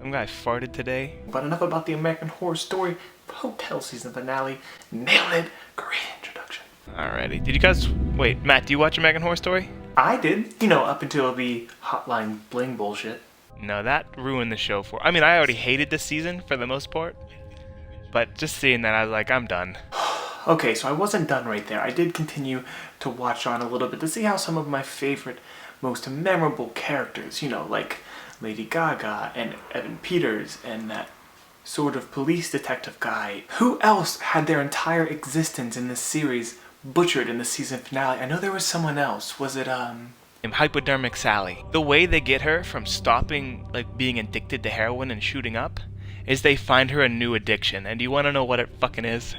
Some guy farted today. But enough about the American Horror Story Hotel season finale. Nailed it. Great introduction. Alrighty. Did you guys... Wait, Matt, do you watch American Horror Story? I did. You know, up until the Hotline Bling bullshit. No, that ruined the show for... I mean, I already hated this season for the most part. But just seeing that, I was like, I'm done. Okay, so I wasn't done right there. I did continue to watch on a little bit to see how some of my favorite, most memorable characters, you know, like Lady Gaga and Evan Peters and that sort of police detective guy. Who else had their entire existence in this series butchered in the season finale? I know there was someone else. Was it, Hypodermic Sally. The way they get her from stopping, like, being addicted to heroin and shooting up is they find her a new addiction. And do you want to know what it fucking is?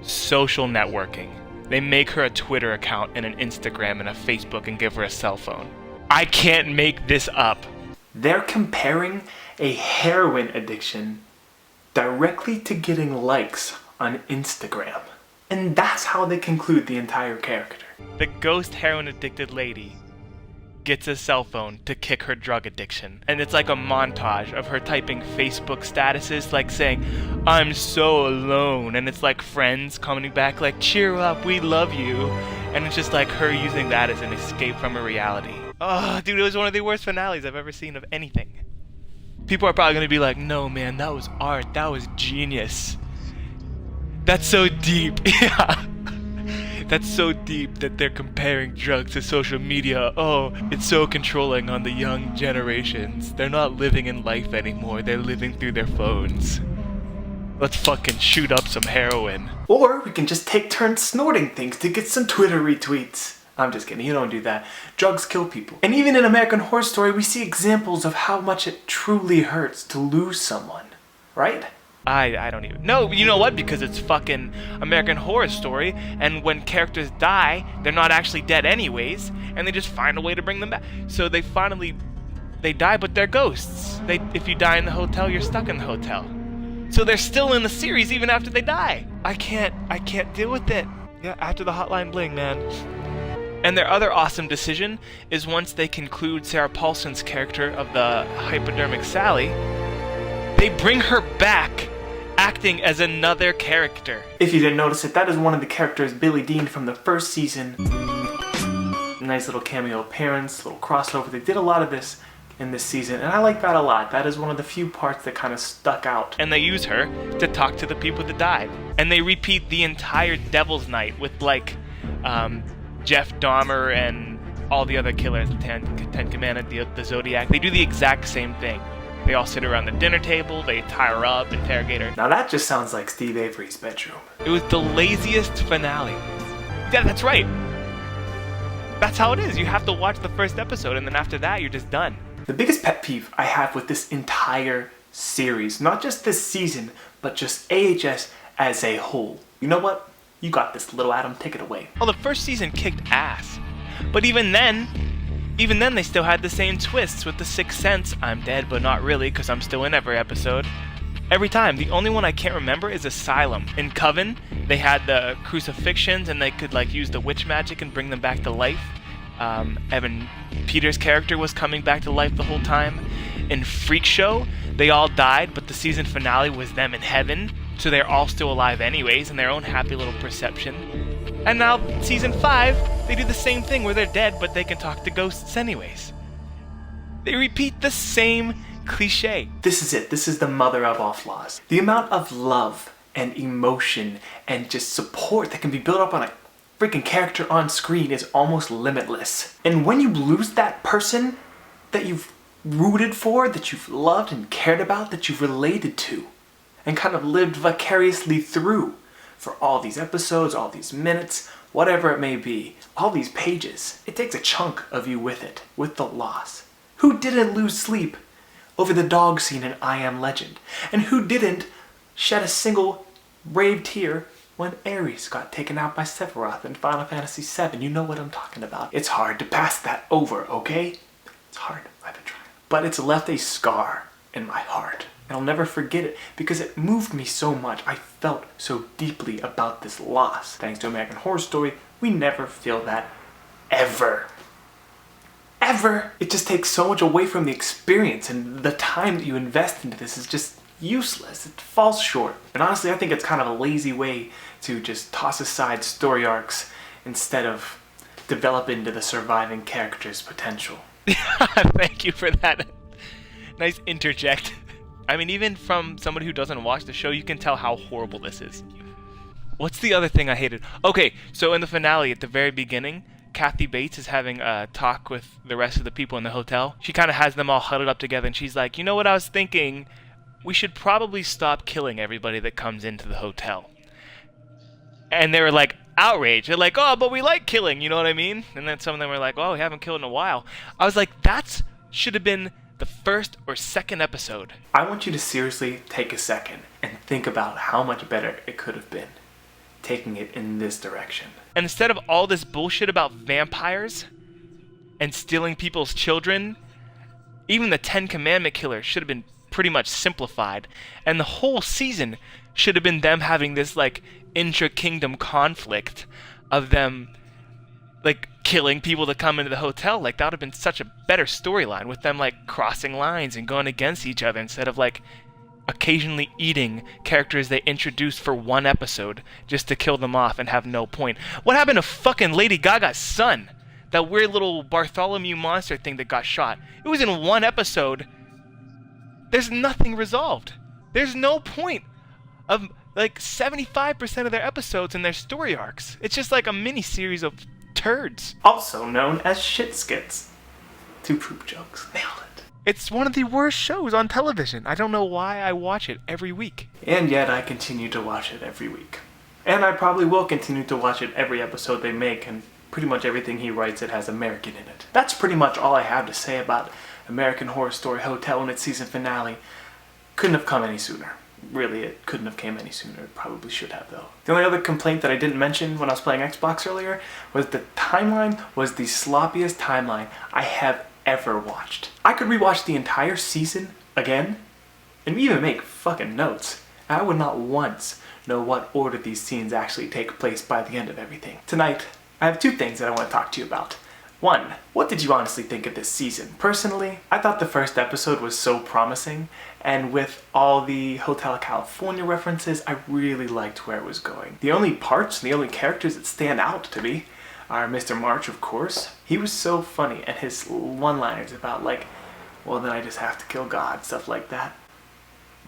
Social networking. They make her a Twitter account and an Instagram and a Facebook and give her a cell phone. I can't make this up. They're comparing a heroin addiction directly to getting likes on Instagram. And that's how they conclude the entire character. The ghost heroin addicted lady gets a cell phone to kick her drug addiction. And it's like a montage of her typing Facebook statuses, like saying, I'm so alone. And it's like friends commenting back like, cheer up, we love you. And it's just like her using that as an escape from her reality. Oh, dude, it was one of the worst finales I've ever seen of anything. People are probably going to be like, no, man, that was art. That was genius. That's so deep. Yeah. That's so deep that they're comparing drugs to social media. Oh, it's so controlling on the young generations. They're not living in life anymore. They're living through their phones. Let's fucking shoot up some heroin. Or we can just take turns snorting things to get some Twitter retweets. I'm just kidding, you don't do that. Drugs kill people. And even in American Horror Story, we see examples of how much it truly hurts to lose someone. Right? I don't even... No, you know what? Because it's fucking American Horror Story, and when characters die, they're not actually dead anyways, and they just find a way to bring them back. So they die, but they're ghosts. If you die in the hotel, you're stuck in the hotel. So they're still in the series even after they die. I can't deal with it. Yeah, after the Hotline Bling, man. And their other awesome decision is once they conclude Sarah Paulson's character of the Hypodermic Sally, they bring her back, acting as another character. If you didn't notice it, that is one of the characters Billy Dean from the first season. Nice little cameo appearance, little crossover. They did a lot of this in this season, and I like that a lot. That is one of the few parts that kind of stuck out. And they use her to talk to the people that died. And they repeat the entire Devil's Night with, like, Jeff Dahmer and all the other killers, the Ten Commandments, the Zodiac. They do the exact same thing. They all sit around the dinner table, they tie her up, interrogate her. Now that just sounds like Steve Avery's bedroom. It was the laziest finale. Yeah, that's right. That's how it is. You have to watch the first episode, and then after that, you're just done. The biggest pet peeve I have with this entire series, not just this season, but just AHS as a whole. You know what? You got this, little Adam. Take it away. Well, the first season kicked ass. But even then they still had the same twists with the Sixth Sense. I'm dead, but not really, because I'm still in every episode. Every time. The only one I can't remember is Asylum. In Coven, they had the crucifixions, and they could, like, use the witch magic and bring them back to life. Evan Peters' character was coming back to life the whole time. In Freak Show, they all died, but the season finale was them in heaven, so they're all still alive anyways, in their own happy little perception. And now, season 5, they do the same thing where they're dead, but they can talk to ghosts anyways. They repeat the same cliche. This is it. This is the mother of all flaws. The amount of love and emotion and just support that can be built up on a freaking character on screen is almost limitless. And when you lose that person that you've rooted for, that you've loved and cared about, that you've related to, and kind of lived vicariously through for all these episodes, all these minutes, whatever it may be, all these pages, it takes a chunk of you with it, with the loss. Who didn't lose sleep over the dog scene in I Am Legend? And who didn't shed a single brave tear when Ares got taken out by Sephiroth in Final Fantasy VII? You know what I'm talking about. It's hard to pass that over, okay? It's hard. I've been trying. But it's left a scar in my heart. And I'll never forget it because it moved me so much. I felt so deeply about this loss. Thanks to American Horror Story, we never feel that ever. ever. It just takes so much away from the experience, and the time that you invest into this is just useless. It falls short. And honestly, I think it's kind of a lazy way to just toss aside story arcs instead of develop into the surviving character's potential. Thank you for that nice interject. I mean, even from somebody who doesn't watch the show, you can tell how horrible this is. What's the other thing I hated? Okay, so in the finale, at the very beginning, Kathy Bates is having a talk with the rest of the people in the hotel. She kind of has them all huddled up together, and she's like, you know what I was thinking? We should probably stop killing everybody that comes into the hotel. And they were like, outraged. They're like, oh, but we like killing, you know what I mean? And then some of them were like, oh, we haven't killed in a while. I was like, that should have been the first or second episode. I want you to seriously take a second and think about how much better it could have been taking it in this direction. And instead of all this bullshit about vampires and stealing people's children, even the Ten Commandment killer should have been pretty much simplified. And the whole season should have been them having this, like, intra-kingdom conflict of them, like, killing people that come into the hotel. Like, that would have been such a better storyline with them, like, crossing lines and going against each other instead of, like, occasionally eating characters they introduced for one episode just to kill them off and have no point. What happened to fucking Lady Gaga's son? That weird little Bartholomew monster thing that got shot. It was in one episode. There's nothing resolved. There's no point of, like, 75% of their episodes and their story arcs. It's just like a mini-series of turds. Also known as shit skits. 2 poop jokes. Nailed it. It's one of the worst shows on television. I don't know why I watch it every week. And yet I continue to watch it every week. And I probably will continue to watch it every episode they make, and pretty much everything he writes it has American in it. That's pretty much all I have to say about American Horror Story Hotel and its season finale. Couldn't have come any sooner. Really, it couldn't have came any sooner. It probably should have, though. The only other complaint that I didn't mention when I was playing Xbox earlier was the timeline was the sloppiest timeline I have ever watched. I could rewatch the entire season again and even make fucking notes. I would not once know what order these scenes actually take place by the end of everything. Tonight, I have 2 things that I want to talk to you about. 1, what did you honestly think of this season? Personally, I thought the first episode was so promising, and with all the Hotel California references, I really liked where it was going. The only parts, the only characters that stand out to me are Mr. March, of course. He was so funny, and his one-liners about, like, well, then I just have to kill God, stuff like that,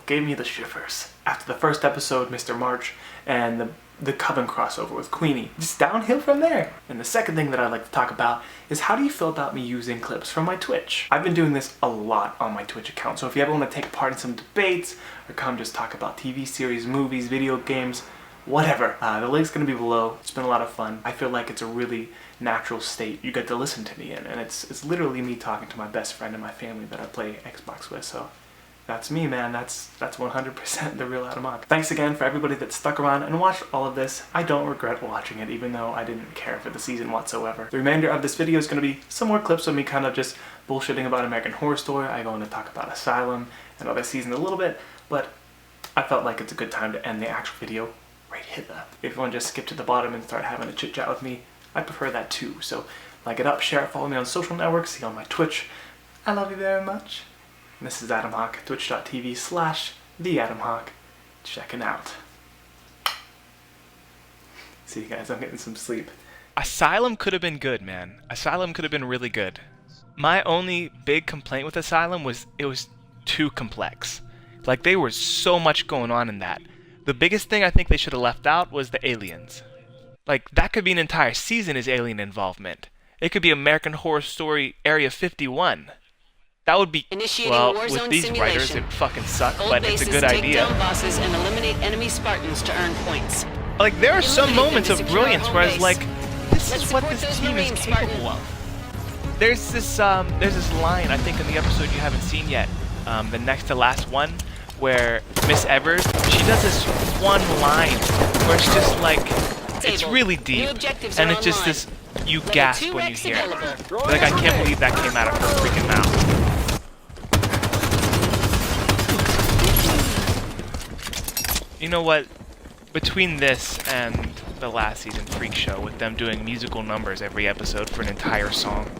gave me the shivers. After the first episode, Mr. March and the Coven crossover with Queenie, just downhill from there. And the second thing that I'd like to talk about is, how do you feel about me using clips from my Twitch? I've been doing this a lot on my Twitch account, so if you ever want to take part in some debates or come just talk about TV series, movies, video games, whatever, the link's gonna be below. It's been a lot of fun. I feel like it's a really natural state you get to listen to me in, and it's literally me talking to my best friend and my family that I play Xbox with, so that's me, man. That's 100% the real Adam Hawk. Thanks again for everybody that stuck around and watched all of this. I don't regret watching it, even though I didn't care for the season whatsoever. The remainder of this video is going to be some more clips of me kind of just bullshitting about American Horror Story. I go on to talk about Asylum and other seasons a little bit, but I felt like it's a good time to end the actual video right here. If you want to just skip to the bottom and start having a chit chat with me, I prefer that too. So like it up, share it, follow me on social networks, see you on my Twitch. I love you very much. And this is Adam Hawk, twitch.tv/theadamhawk. Checking out. See you guys, I'm getting some sleep. Asylum could have been good, man. Asylum could have been really good. My only big complaint with Asylum was it was too complex. Like, there was so much going on in that. The biggest thing I think they should have left out was the aliens. Like, that could be an entire season as alien involvement. It could be American Horror Story Area 51. That would be, well, with these writers, it fucking suck, but it's a good idea. Take down bosses and eliminate enemy Spartans to earn points. Like, there are some moments of brilliance where I was like, this is what this team is capable of. There's this line, I think, in the episode you haven't seen yet, the next to last one, where Miss Evers, she does this one line where it's just like, it's really deep, and it's just this, you gasp when you hear it. Like, I can't believe that came out of her freaking mouth. You know what? Between this and the last season Freak Show, with them doing musical numbers every episode for an entire song,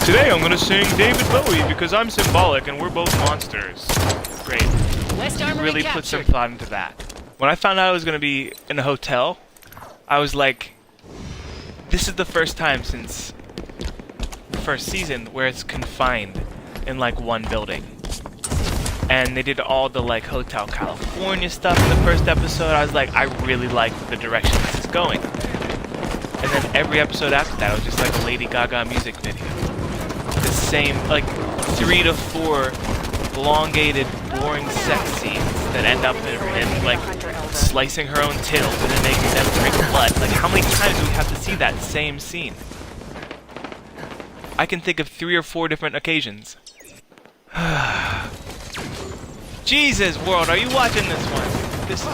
Today I'm gonna sing David Bowie because I'm symbolic and we're both monsters. Great. West Armory Really put some captured. thought into that. When I found out I was gonna be in a hotel, I was like, this is the first time since the first season where it's confined in like one building. And they did all the like Hotel California stuff in the first episode. I was like, I really like the direction this is going. And then every episode after that was just like a Lady Gaga music video. The same, like 3 to 4 elongated, boring sex scenes that end up in like slicing her own tails and then making them drink blood. Like, how many times do we have to see that same scene? I can think of 3 or 4 different occasions. Jesus, world, are you watching this one? This